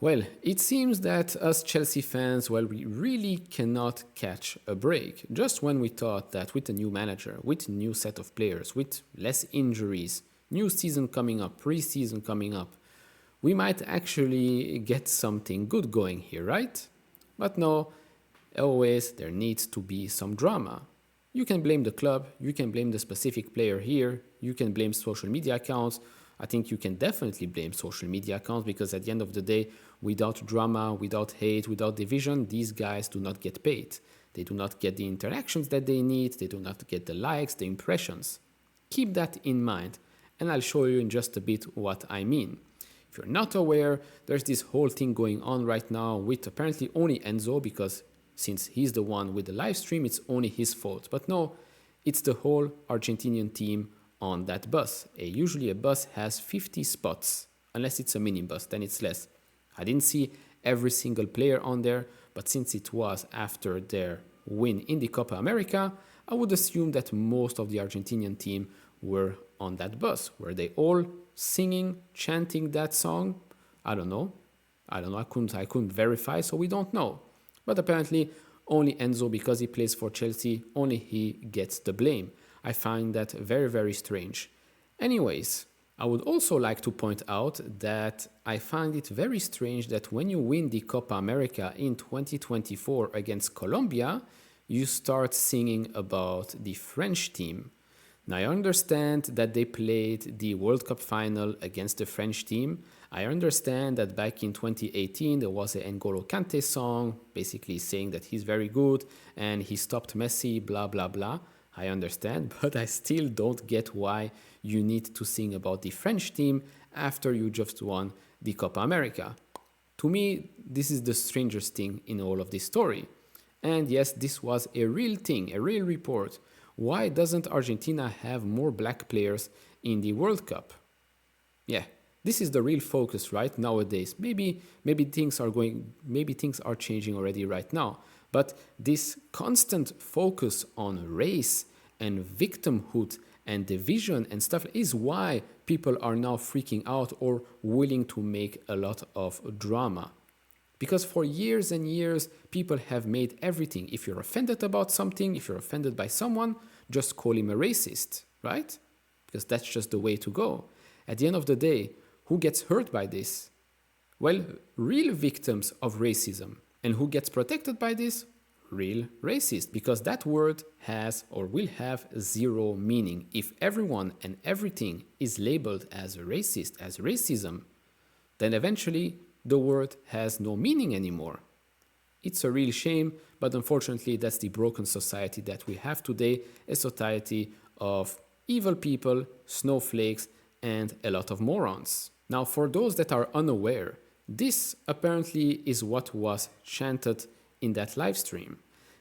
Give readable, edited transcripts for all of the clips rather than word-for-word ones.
Well, it seems that us Chelsea fans, well, we really cannot catch a break. Just when we thought that with a new manager, with a new set of players, with less injuries, new season coming up, pre-season coming up, we might actually get something good going here, right? But no, always there needs to be some drama. You can blame the club, you can blame the specific player here, you can blame social media accounts. I think you can definitely blame social media accounts because at the end of the day, without drama, without hate, without division, these guys do not get paid. They do not get the interactions that they need, they do not get the likes, the impressions. Keep that in mind, and I'll show you in just a bit what I mean. If you're not aware, there's this whole thing going on right now with apparently only Enzo, because since he's the one with the live stream, it's only his fault. But no, it's the whole Argentinian team on that bus. Usually a bus has 50 spots, unless it's a minibus, then it's less. I didn't see every single player on there, but since it was after their win in the Copa America, I would assume that most of the Argentinian team were on that bus. Were they all singing, chanting that song? I don't know. I couldn't verify, so we don't know. But apparently only Enzo, because he plays for Chelsea, only he gets the blame. I find that very, very strange. Anyways, I would also like to point out that I find it very strange that when you win the Copa America in 2024 against Colombia, you start singing about the French team. Now, I understand that they played the World Cup final against the French team. I understand that back in 2018, there was a N'Golo Kante song, basically saying that he's very good and he stopped Messi, blah, blah, blah. I understand, but I still don't get why you need to sing about the French team after you just won the Copa America. To me, this is the strangest thing in all of this story. And yes, this was a real thing, a real report. Why doesn't Argentina have more black players in the World Cup? Yeah, this is the real focus right nowadays. Maybe things are changing already right now. But this constant focus on race and victimhood and division and stuff is why people are now freaking out or willing to make a lot of drama. Because for years and years, people have made everything. If you're offended about something, if you're offended by someone, just call him a racist, right? Because that's just the way to go. At the end of the day, who gets hurt by this? Well, real victims of racism. And who gets protected by this? Real racist. Because that word has or will have zero meaning. If everyone and everything is labeled as racist, as racism, then eventually the word has no meaning anymore. It's a real shame, but unfortunately that's the broken society that we have today, a society of evil people, snowflakes, and a lot of morons. Now, for those that are unaware, this apparently is what was chanted in that live stream.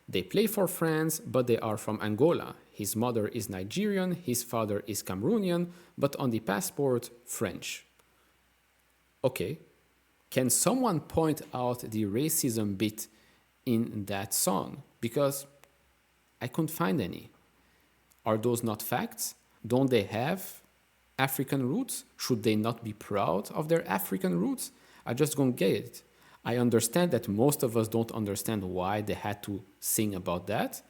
They play for France, but they are from Angola. His mother is Nigerian, his father is Cameroonian, but on the passport, French. Okay, can someone point out the racism bit in that song? Because I couldn't find any. Are those not facts? Don't they have African roots? Should they not be proud of their African roots? I just don't get it. I understand that most of us don't understand why they had to sing about that.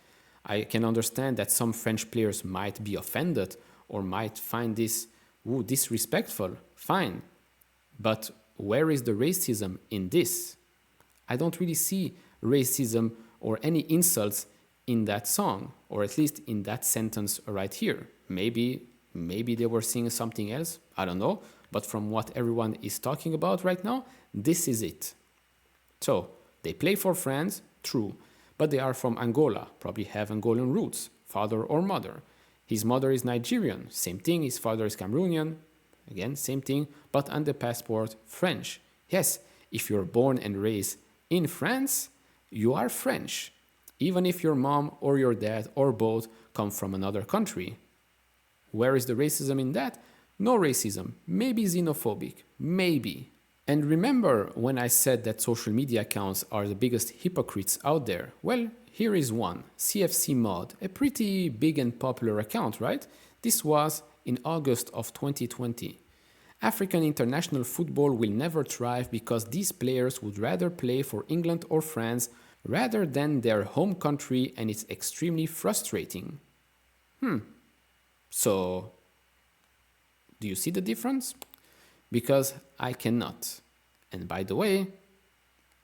I can understand that some French players might be offended or might find this disrespectful. Fine. But where is the racism in this? I don't really see racism or any insults in that song, or at least in that sentence right here. Maybe they were singing something else, I don't know, but from what everyone is talking about right now, this is it. So, they play for France, true, but they are from Angola, probably have Angolan roots, father or mother. His mother is Nigerian, same thing, his father is Cameroonian, again, same thing, but on the passport, French. Yes, if you're born and raised in France, you are French, even if your mom or your dad or both come from another country. Where is the racism in that? No racism, maybe xenophobic, maybe. And remember when I said that social media accounts are the biggest hypocrites out there? Well, here is one, CFC Mod, a pretty big and popular account, right? This was in August of 2020. African international football will never thrive because these players would rather play for England or France rather than their home country, and it's extremely frustrating. So, do you see the difference? Because I cannot. And by the way,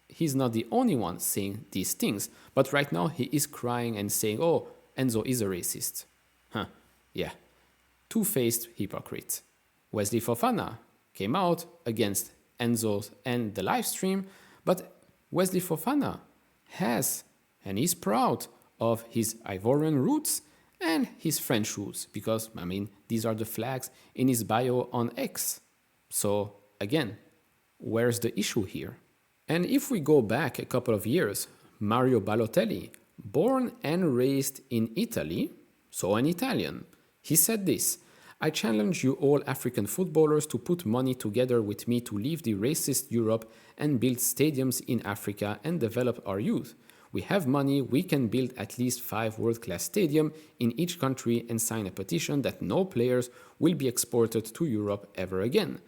he's not the only one saying these things, but right now he is crying and saying, oh, Enzo is a racist. Yeah. Two-faced hypocrite. Wesley Fofana came out against Enzo and the live stream, but Wesley Fofana has and is proud of his Ivorian roots and his French roots because, these are the flags in his bio on X. So, again, where's the issue here? And if we go back a couple of years, Mario Balotelli, born and raised in Italy, so an Italian, he said this: I challenge you all African footballers to put money together with me to leave the racist Europe and build stadiums in Africa and develop our youth. We have money, we can build at least 5 world-class stadiums in each country and sign a petition that no players will be exported to Europe ever again.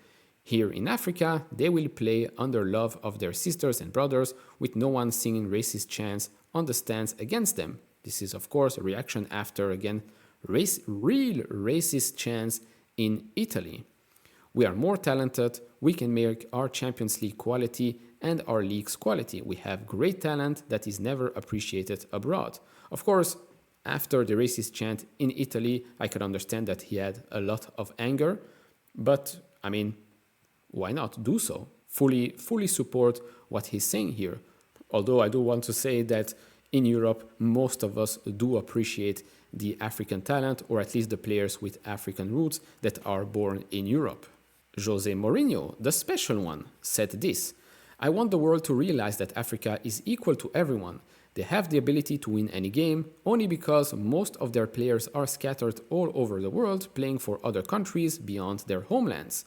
Here in Africa, they will play under love of their sisters and brothers with no one singing racist chants on the stands against them. This is, of course, a reaction after, again, real racist chants in Italy. We are more talented, we can make our Champions League quality and our league's quality. We have great talent that is never appreciated abroad. Of course, after the racist chant in Italy, I could understand that he had a lot of anger, but why not do so? Fully support what he's saying here. Although I do want to say that in Europe, most of us do appreciate the African talent, or at least the players with African roots that are born in Europe. Jose Mourinho, the special one, said this: I want the world to realize that Africa is equal to everyone. They have the ability to win any game only because most of their players are scattered all over the world playing for other countries beyond their homelands.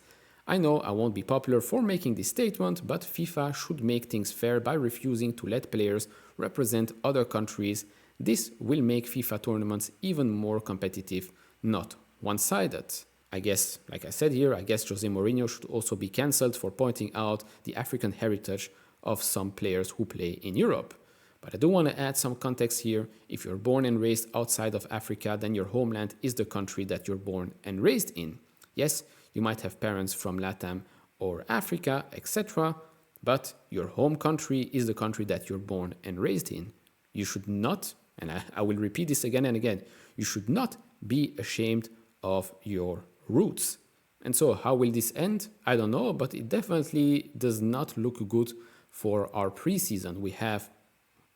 I know I won't be popular for making this statement, but FIFA should make things fair by refusing to let players represent other countries. This will make FIFA tournaments even more competitive, not one-sided. I guess, like I said here, I guess Jose Mourinho should also be cancelled for pointing out the African heritage of some players who play in Europe. But I do want to add some context here. If you're born and raised outside of Africa, then your homeland is the country that you're born and raised in. Yes, you might have parents from LATAM or Africa, etc., but your home country is the country that you're born and raised in. You should not, and I will repeat this again and again, you should not be ashamed of your roots. And so how will this end? I don't know, but it definitely does not look good for our preseason. We have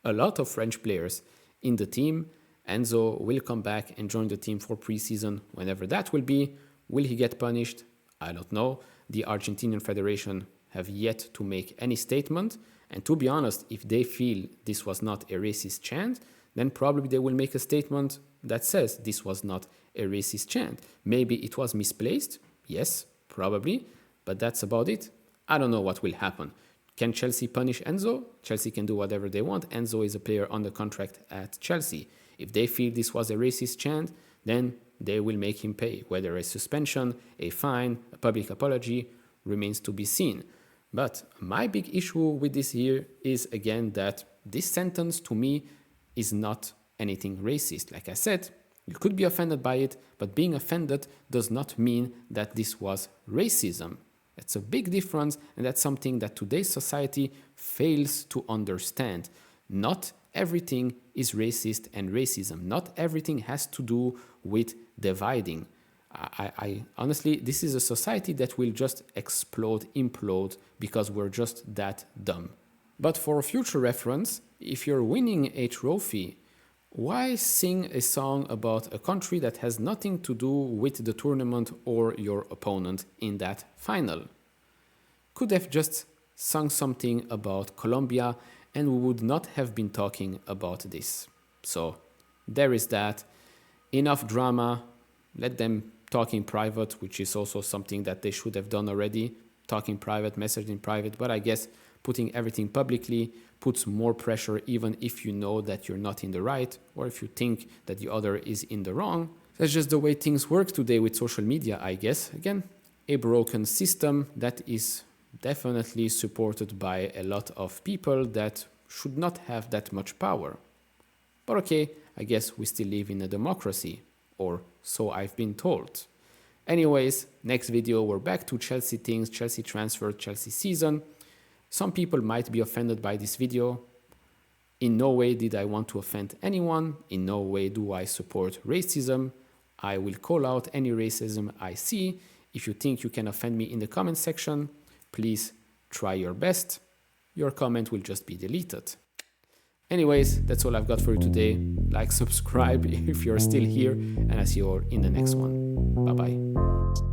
a lot of French players in the team. Enzo will come back and join the team for preseason whenever that will be. Will he get punished? I don't know. The Argentinian Federation have yet to make any statement. And to be honest, if they feel this was not a racist chant, then probably they will make a statement that says this was not a racist chant. Maybe it was misplaced. Yes, probably. But that's about it. I don't know what will happen. Can Chelsea punish Enzo? Chelsea can do whatever they want. Enzo is a player under contract at Chelsea. If they feel this was a racist chant, then they will make him pay. Whether a suspension, a fine, a public apology remains to be seen. But my big issue with this here is, again, that this sentence to me is not anything racist. Like I said, you could be offended by it, but being offended does not mean that this was racism. That's a big difference, and that's something that today's society fails to understand. Not everything is racist and racism. Not everything has to do with dividing. I honestly, this is a society that will just explode, implode, because we're just that dumb. But for future reference, if you're winning a trophy, why sing a song about a country that has nothing to do with the tournament or your opponent in that final? Could have just sung something about Colombia and we would not have been talking about this. So there is that. Enough drama. Let them talk in private, which is also something that they should have done already. Talk in private, message in private. But I guess putting everything publicly puts more pressure, even if you know that you're not in the right or if you think that the other is in the wrong. That's just the way things work today with social media, I guess. Again, a broken system that is definitely supported by a lot of people that should not have that much power. But okay, I guess we still live in a democracy, or so I've been told. Anyways, next video, we're back to Chelsea things, Chelsea transfer, Chelsea season. Some people might be offended by this video. In no way did I want to offend anyone. In no way do I support racism. I will call out any racism I see. If you think you can offend me in the comment section, please try your best. Your comment will just be deleted. Anyways, that's all I've got for you today. Like, subscribe if you're still here, and I see you all in the next one. Bye-bye.